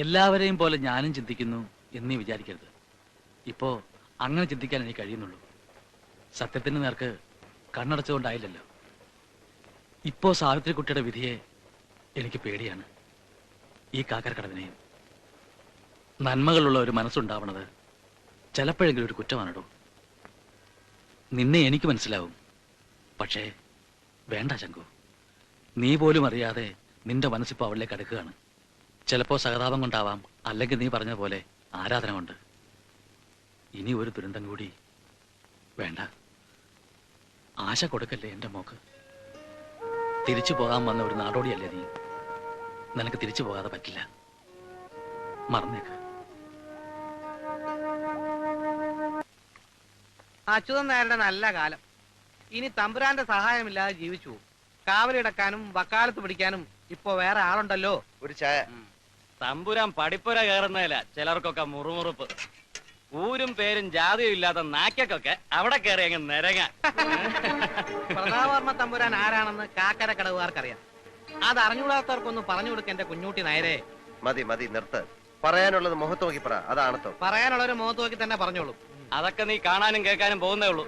എല്ലാവരെയും പോലെ ഞാനും ചിന്തിക്കുന്നു എന്നീ വിചാരിക്കരുത്. ഇപ്പോ അങ്ങനെ ചിന്തിക്കാൻ എനിക്ക് കഴിയുന്നുള്ളൂ. സത്യത്തിന് നേർക്ക് കണ്ണടച്ചുകൊണ്ടായില്ലല്ലോ. ഇപ്പോ സാവിത്രിക്കുട്ടിയുടെ വിധിയെ എനിക്ക് പേടിയാണ്. ഈ കാക്കരക്കടവിനെയും. നന്മകളുള്ള ഒരു മനസ്സുണ്ടാവണത് ചിലപ്പോഴെങ്കിലും ഒരു കുറ്റമാണോ? നിന്നെ എനിക്ക് മനസ്സിലാവും. പക്ഷേ വേണ്ട ശങ്കു, നീ പോലും അറിയാതെ നിന്റെ മനസ്സിപ്പോ അവളിലേക്ക് അടുക്കുകയാണ്. ചിലപ്പോ സഹതാപം കൊണ്ടാവാം, അല്ലെങ്കിൽ നീ പറഞ്ഞ പോലെ ആരാധന കൊണ്ട്. ഇനി ഒരു ദുരന്തം കൂടി വേണ്ട. ആശ കൊടുക്കല്ലേ എന്റെ മോക്ക്. തിരിച്ചു പോകാൻ വന്ന ഒരു നാടോടിയല്ലേ നീ. നിനക്ക് തിരിച്ചു പോകാതെ പറ്റില്ല. മറന്നേക്ക്. അച്യുതൻ നായരുടെ നല്ല കാലം. ഇനി തമ്പുരാന്റെ സഹായമില്ലാതെ ജീവിച്ചു. കാവലിടക്കാനും വക്കാലത്ത് പിടിക്കാനും ഇപ്പൊ വേറെ ആളുണ്ടല്ലോ. ഒരു ചായ. തമ്പുരാൻ പഠിപ്പുര കയറുന്നതില ചിലർക്കൊക്കെ മുറുമുറുപ്പ്. ഊരും പേരും ജാതിയും ഇല്ലാത്ത നാക്കൊക്കെ അവിടെ കയറി അങ്ങ് നിരങ്ങ. പ്രതാപവർമ്മ തമ്പുരാൻ ആരാണെന്ന് കാക്കര കടവുകാർക്കറിയാം. അത് അറിഞ്ഞുകൂടാത്തവർക്കൊന്നും പറഞ്ഞു കൊടുക്ക എന്റെ കുഞ്ഞൂട്ടി നായരെ. മതി മതി, നിർത്ത്. പറയാനുള്ളത് മുഖത്ത് നോക്കി പറ. അതാണത്തോ. പറയാനുള്ളൊരു മുഖത്ത് നോക്കി തന്നെ പറഞ്ഞോളൂ. അതൊക്കെ നീ കാണാനും കേൾക്കാനും പോകുന്നേ ഉള്ളൂ.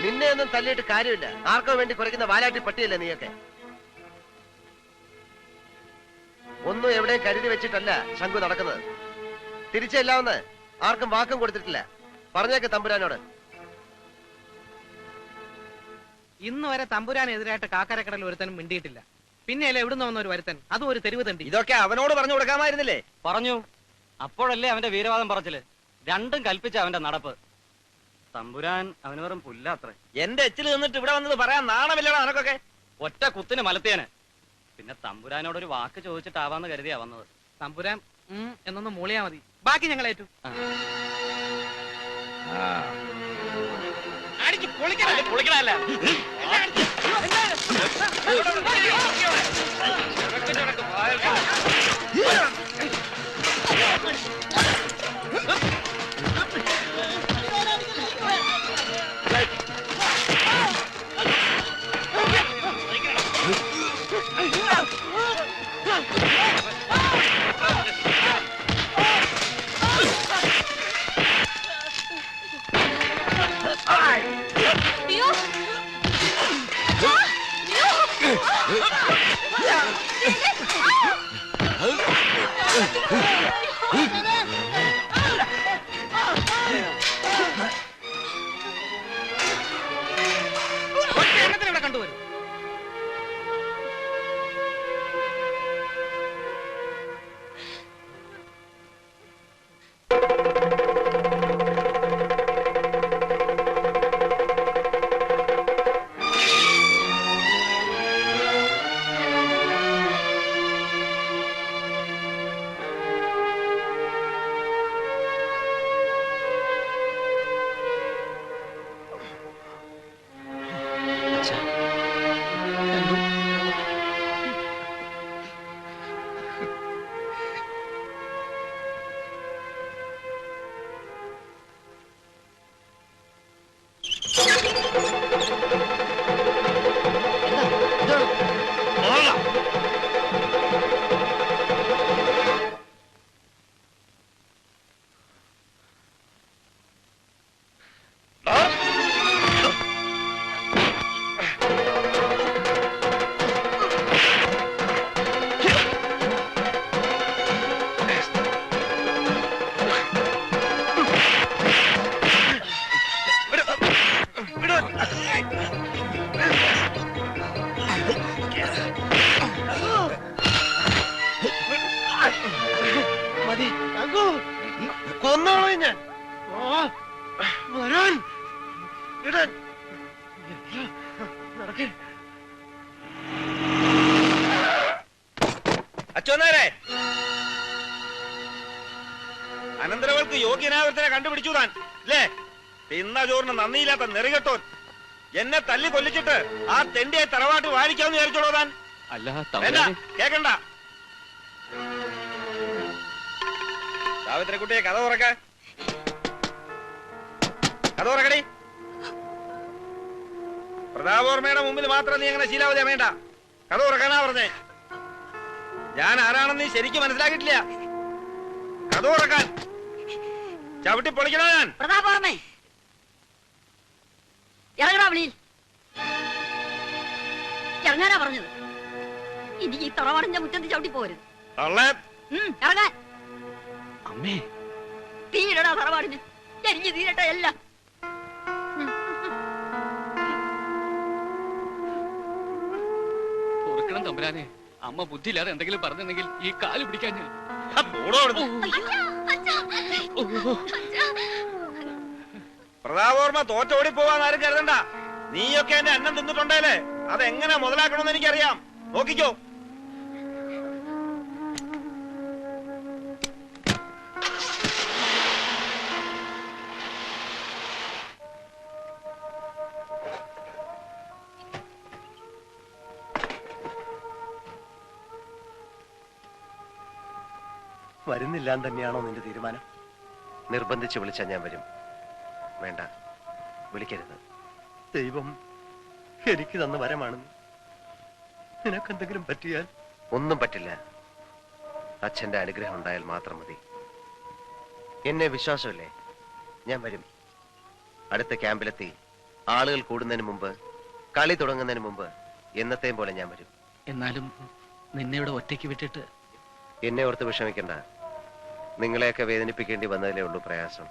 നിന്നെ ഒന്നും തല്ലിയിട്ട് കാര്യമില്ല. ആർക്കോ വേണ്ടി കുറയ്ക്കുന്ന വാലാട്ടി പട്ടിയല്ലേ നീയൊക്കെ. ഒന്നും എവിടെയും കരുതി വെച്ചിട്ടല്ല ശംഖു നടക്കുന്നത്. തിരിച്ചെല്ലാവുന്ന ആർക്കും വാക്കും കൊടുത്തിട്ടില്ല. പറഞ്ഞേക്ക് തമ്പുരാനോട്. ഇന്ന് വരെ തമ്പുരാനെതിരായിട്ട് കാക്കരക്കടൽ ഒരുത്തനും മിണ്ടിയിട്ടില്ല. പിന്നെയല്ലേ എവിടുന്ന് വന്ന ഒരു വരുത്തൻ, അതും ഒരു തെരുവ് തണ്ടി. ഇതൊക്കെ അവനോട് പറഞ്ഞു കൊടുക്കാമായിരുന്നില്ലേ? പറഞ്ഞു. അപ്പോഴല്ലേ അവന്റെ വീരവാദം പറച്ചില്. രണ്ടും കൽപ്പിച്ച അവന്റെ നടപ്പ്. തമ്പുരാൻ അവന് വെറും പുല്ലാത്രേ. എന്റെ എച്ചിൽ നിന്നിട്ട് ഇവിടെ വന്നത് പറയാൻ നാണമില്ലടാ നിനക്കൊക്കെ. ഒറ്റ കുത്തിന് മലത്തിയാന്. പിന്നെ തമ്പുരാനോടൊരു വാക്ക് ചോദിച്ചിട്ടാവാന്ന് കരുതിയാ വന്നത്. തമ്പുരാൻ എന്നൊന്ന് മൂളിയാ മതി, ബാക്കി ഞങ്ങൾ ഏറ്റു. പൊളിക്കണല്ല. ഇവിടെ കണ്ടുവരും. കൊന്നോളൂ ഞാൻ. വരാൻ അച്ഛനേരെ അനന്തരവൾക്ക് യോഗ്യനാവൃത്തിനെ കണ്ടുപിടിച്ചു താൻ അല്ലേ? തിന്ന ചോറിന് നന്ദിയില്ലാത്ത നെറികെട്ടോൻ. എന്നെ തല്ലി കൊല്ലിച്ചിട്ട് ആ തെണ്ടിയെ തറവാട്ട് വാഴിക്കാന്ന് വിചാരിച്ചോളൂ താൻ. അല്ല കേക്കണ്ട. സാവിത്രിക്കുട്ടിയെ കഥ തുറക്ക. കഥ തുറക്കടി. പ്രതാപവർമ്മയുടെ മുമ്പിൽ മാത്രം നീ അങ്ങനെ ശീലാവതിയാ വേണ്ട. കഥ തുറക്കാനാ പറഞ്ഞേ. ഞാൻ ആരാണെന്ന് നീ ശരിക്കും മനസ്സിലാക്കിയിട്ടില്ല. കഥ തുറക്കാൻ ചവിട്ടി പൊളിക്കണോ ഞാൻ? പ്രതാപവർമ്മേ, ഇറങ്ങടാ വെളിയിൽ. ഇറങ്ങാനാ പറഞ്ഞത്. ഇനി ഈ തറവാടിന്റെ മുറ്റത്ത് ചവിട്ടി പോരുത്. ഇറങ്ങാൻ. അമ്മേ, തീരടാ തറവാടിന്. എരിഞ്ഞു തീരട്ടെ എല്ലാം. ഓർക്കണം തമ്പുരാനെ, അമ്മ ബുദ്ധിയില്ലാതെ എന്തെങ്കിലും പറഞ്ഞെങ്കിൽ ഈ കാല് പിടിക്കാൻ ഞാൻ. പ്രതാപവർമ്മ തോറ്റോടി പോവാൻ ആരും കരുതണ്ട. നീയൊക്കെ എന്റെ അന്നം തിന്നിട്ടുണ്ടേലേ, അതെങ്ങനെ മുതലാക്കണമെന്ന് എനിക്കറിയാം. നോക്കിക്കോ. വരുന്നില്ലാന്ന് തന്നെയാണോ നിന്റെ തീരുമാനം? നിർബന്ധിച്ച് വിളിച്ചാൽ ഞാൻ വരും. വേണ്ട, വിളിക്കരുത്. ദൈവം എനിക്ക് തന്ന വരമാണെന്ന് നിനക്കെന്തെങ്കിലും പറ്റിയാൽ? ഒന്നും പറ്റില്ല. അച്ഛന്റെ അനുഗ്രഹം ഉണ്ടായാൽ മാത്രം മതി. എന്നെ വിശ്വാസമില്ലേ? ഞാൻ വരും. അടുത്ത ക്യാമ്പിലെത്തി ആളുകൾ കൂടുന്നതിന് മുമ്പ്, കളി തുടങ്ങുന്നതിന് മുമ്പ് എന്നത്തെയും പോലെ ഞാൻ വരും. എന്നാലും നിന്നെ ഇവിടെ ഒറ്റയ്ക്ക് വിട്ടിട്ട്. എന്നെ ഓർത്ത് വിഷമിക്കണ്ട. നിങ്ങളെയൊക്കെ വേദനിപ്പിക്കേണ്ടി വന്നതിലേ ഉള്ളൂ പ്രയാസം.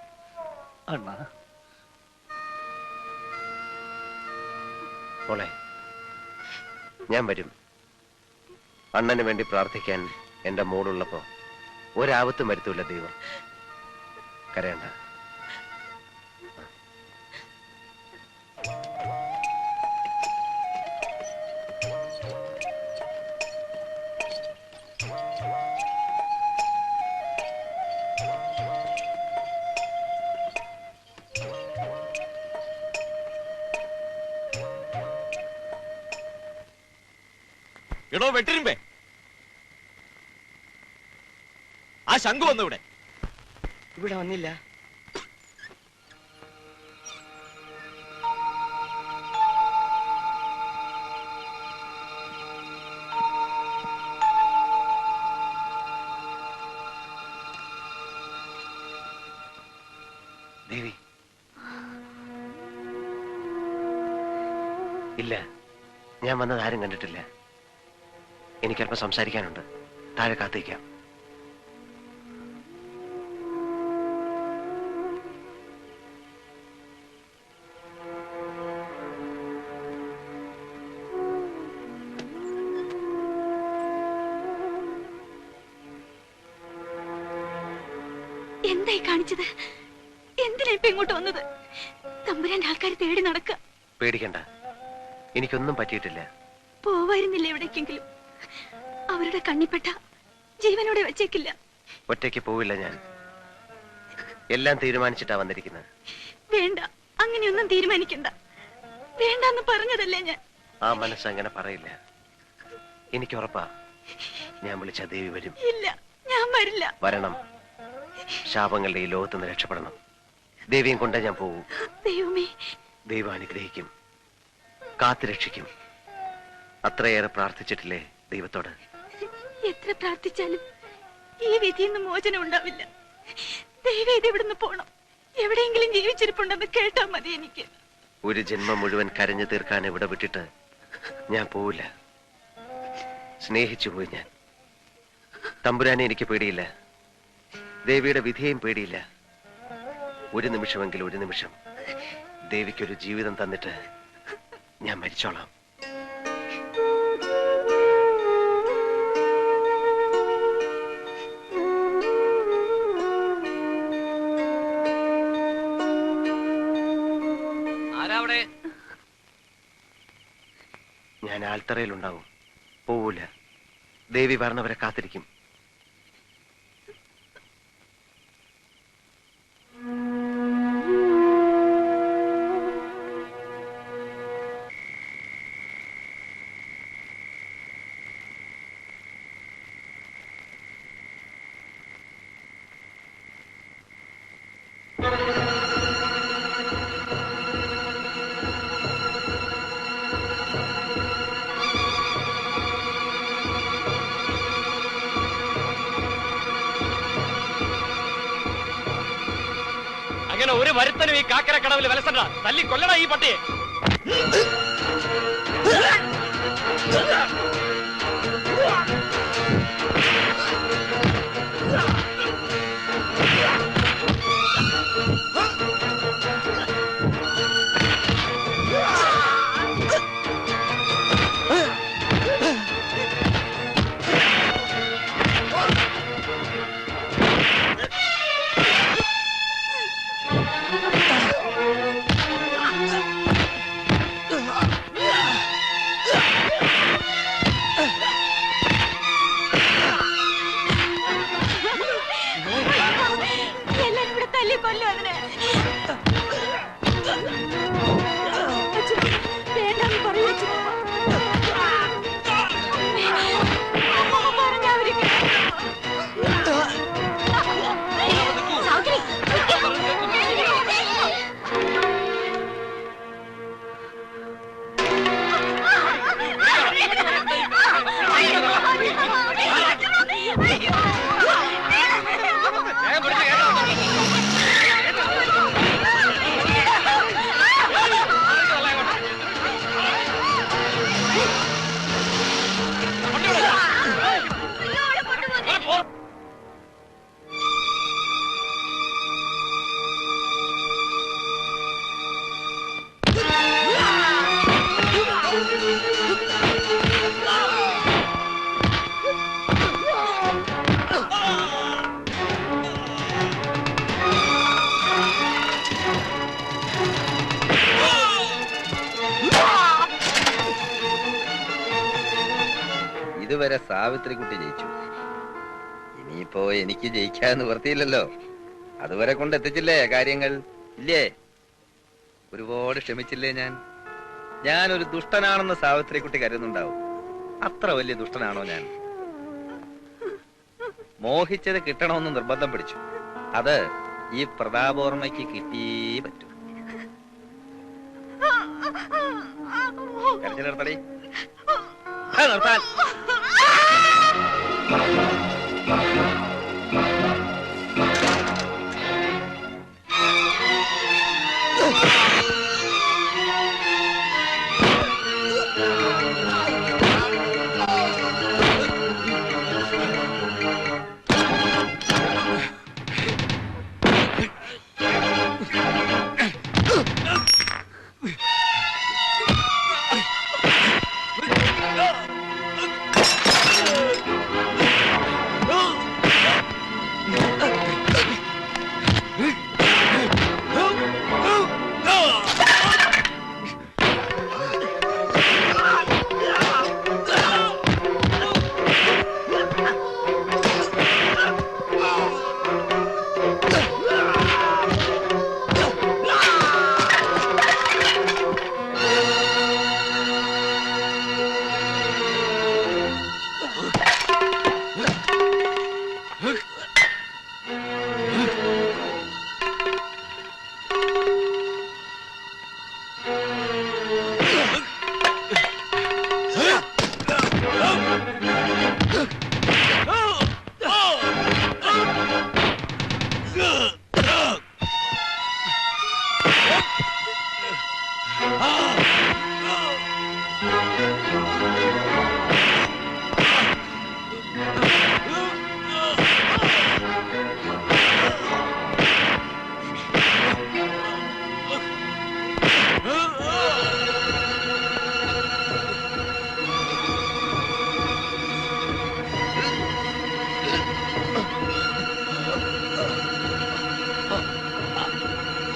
അണ്ണാ, മോളെ, ഞാൻ വരും. അണ്ണന് വേണ്ടി പ്രാർത്ഥിക്കാൻ എന്റെ മോളുള്ളപ്പോ ഒരാപത്തും വരുത്തൂല ദൈവം. കരയണ്ട. എടോ വെട്ടിരിമ്പേ, ആ ശംഖു വന്നു ഇവിടെ. ഇവിടെ വന്നില്ല. ദേവി, ഇല്ല, ഞാൻ വന്നത് ആരും കണ്ടിട്ടില്ല. എനിക്കല്പം സംസാരിക്കാനുണ്ട്. താഴെ കാത്തിരിക്കാം. എന്തായി കാണിച്ചത്? എന്തിനാ ഇപ്പൊ ഇങ്ങോട്ട് വന്നത്? തമ്പുരാന്റെ ആൾക്കാർ തേടി നടക്ക. പേടിക്കണ്ട, എനിക്കൊന്നും പറ്റിയിട്ടില്ല. പോവായിരുന്നില്ല എവിടേക്കെങ്കിലും. അവരുടെ കണ്ണിപ്പെട്ട ജീവനോടെ വെച്ചേക്കില്ല. ഒറ്റയ്ക്ക് പോവില്ല ഞാൻ. എല്ലാം തീരുമാനിച്ചിട്ടാ വന്നിരിക്കുന്നത്. വേണ്ട, അങ്ങനെയൊന്നും തീരുമാനിക്കണ്ട. വേണ്ടെന്ന് പറഞ്ഞതല്ലേ ഞാൻ. ആ മനസ്സ് അങ്ങനെ പറയില്ല. എനിക്ക് ഉറപ്പാ, ഞാൻ വിളിച്ച ദേവി വരും. ഇല്ല, ഞാൻ വരില്ല. വരണം. ശാപങ്ങളുടെ ഈ ലോകത്തുനിന്ന് രക്ഷപ്പെടണം. ദേവിയും കൊണ്ടേ ഞാൻ പോകൂ. ദൈവമേ, ദൈവം അനുഗ്രഹിക്കും, കാത്തു രക്ഷിക്കും. അത്രയേറെ പ്രാർത്ഥിച്ചിട്ടില്ലേ ദൈവത്തോട്? എത്ര പ്രാർത്ഥിച്ചാലും ഈ വിധിയിൽ നിന്ന് മോചനം ഉണ്ടാവില്ല. ദൈവം ഇത് ഇവിടുന്ന് പോണം. എവിടെയെങ്കിലും ജീവിച്ചിരിപ്പുണ്ടെന്ന് കേട്ടാ മതി എനിക്ക്. ഒരു ജന്മം മുഴുവൻ കരഞ്ഞു തീർക്കാൻ ഇവിടെ വിട്ടിട്ട് ഞാൻ പോവില്ല. സ്നേഹിച്ചു പോയി ഞാൻ. തമ്പുരാനെ എനിക്ക് പേടിയില്ല, ദേവിയുടെ വിധിയെയും പേടിയില്ല. ഒരു നിമിഷമെങ്കിലും, ഒരു നിമിഷം ദേവിക്കൊരു ജീവിതം തന്നിട്ട് ഞാൻ മരിച്ചോളാം. ആരാവിടെ? ഞാൻ ആൽത്തറയിലുണ്ടാവും, പോവൂല. ദേവി വരണവരെ കാത്തിരിക്കും. അങ്ങനെ ഒരു വരുത്തനും ഈ കാക്കര കടവിൽ വിലസണ്ട. തല്ലി കൊല്ലണ ഈ പട്ടിയെ. എല്ലാരും ഇവിടെ തല്ലി കൊല്ലും അതിനെ. വേണ്ടെന്ന് പറയൂ പറഞ്ഞവര് ഇതുവരെ സാവിത്രിക്കുട്ടി ജയിച്ചു. ഇനിയിപ്പോ എനിക്ക് ജയിക്കാൻ നിവർത്തിയില്ലല്ലോ. അതുവരെ കൊണ്ട് എത്തിച്ചില്ലേ കാര്യങ്ങൾ, ഇല്ലേ? ഒരുപാട് ക്ഷമിച്ചില്ലേ ഞാനൊരു ദുഷ്ടനാണെന്ന് സാവിത്രിക്കുട്ടി കരുതുന്നുണ്ടാവും. അത്ര വലിയ ദുഷ്ടനാണോ ഞാൻ? മോഹിച്ചത് കിട്ടണമെന്ന് നിർബന്ധം പിടിച്ചു. അത് ഈ പ്രതാപോർമ്മയ്ക്ക് കിട്ടിയേ പറ്റൂ. കരച്ചിൽ നിർത്തടി. നിർത്താൻ.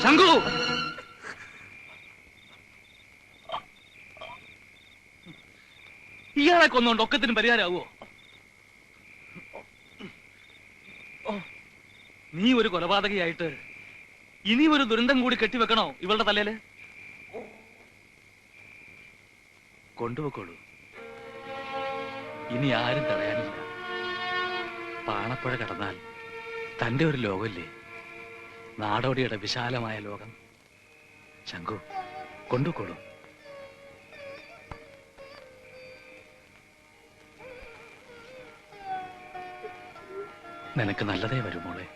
ശംഖു, ഇയാളെ കൊന്നുകൊണ്ട് ഒക്കത്തിനും പരിഹാരമാവോ? നീ ഒരു കൊലപാതകയായിട്ട് ഇനി ഒരു ദുരന്തം കൂടി കെട്ടിവെക്കണോ ഇവളുടെ തലയില്? കൊണ്ടുപോയിക്കോളൂ, ഇനി ആരും തടയാനില്ല. പാണപ്പുഴ കടന്നാൽ തന്റെ ഒരു ലോകമില്ലേ, നാടോടിയുടെ വിശാലമായ ലോകം. ശംഖു, കൊണ്ടുപോയിക്കോളൂ. നിനക്ക് നല്ലതേ വരുമോളെ.